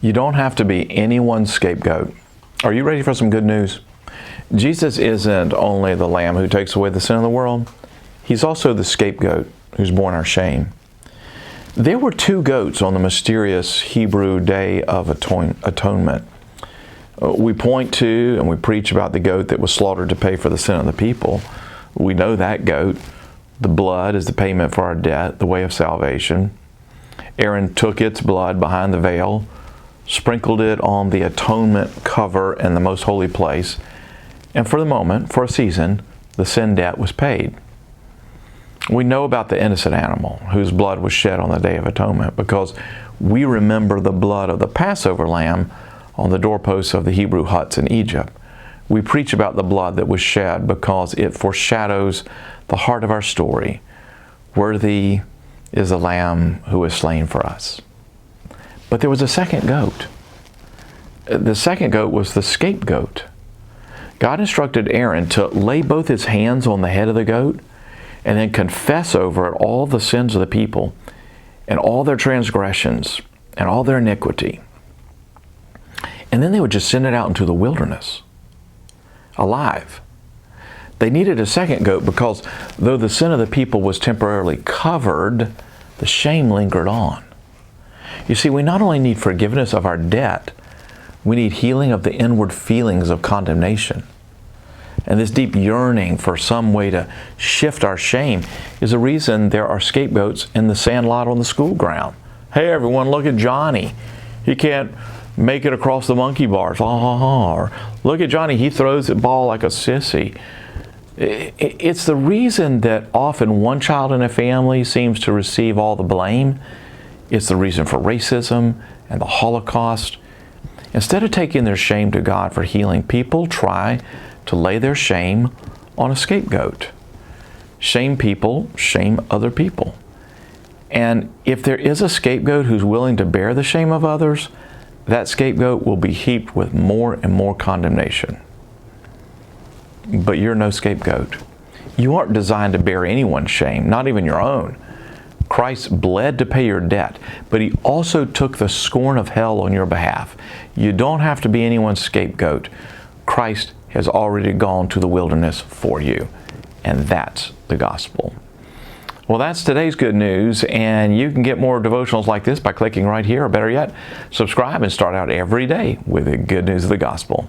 You don't have to be anyone's scapegoat. Are you ready for some good news? Jesus isn't only the Lamb who takes away the sin of the world. He's also the scapegoat who's borne our shame. There were two goats on the mysterious Hebrew Day of Atonement. We point to and we preach about the goat that was slaughtered to pay for the sin of the people. We know that goat. The blood is the payment for our debt, the way of salvation. Aaron took its blood behind the veil, sprinkled it on the atonement cover in the most holy place, and for the moment, for a season, the sin debt was paid. We know about the innocent animal whose blood was shed on the Day of Atonement because we remember the blood of the Passover lamb on the doorposts of the Hebrew huts in Egypt. We preach about the blood that was shed because it foreshadows the heart of our story. Worthy is the Lamb who was slain for us. But there was a second goat. The second goat was the scapegoat. God instructed Aaron to lay both his hands on the head of the goat and then confess over it all the sins of the people and all their transgressions and all their iniquity. And then they would just send it out into the wilderness, alive. They needed a second goat because though the sin of the people was temporarily covered, the shame lingered on. You see, we not only need forgiveness of our debt, we need healing of the inward feelings of condemnation. And this deep yearning for some way to shift our shame is the reason there are scapegoats in the sandlot on the school ground. Hey everyone, look at Johnny. He can't make it across the monkey bars. Or look at Johnny, he throws the ball like a sissy. It's the reason that often one child in a family seems to receive all the blame. It's the reason for racism and the Holocaust. Instead of taking their shame to God for healing, people try to lay their shame on a scapegoat. Shame people, shame other people. And if there is a scapegoat who's willing to bear the shame of others, that scapegoat will be heaped with more and more condemnation. But you're no scapegoat. You aren't designed to bear anyone's shame, not even your own. Christ bled to pay your debt, but He also took the scorn of hell on your behalf. You don't have to be anyone's scapegoat. Christ has already gone to the wilderness for you, and that's the gospel. Well, that's today's good news, and you can get more devotionals like this by clicking right here, or better yet, subscribe and start out every day with the good news of the gospel.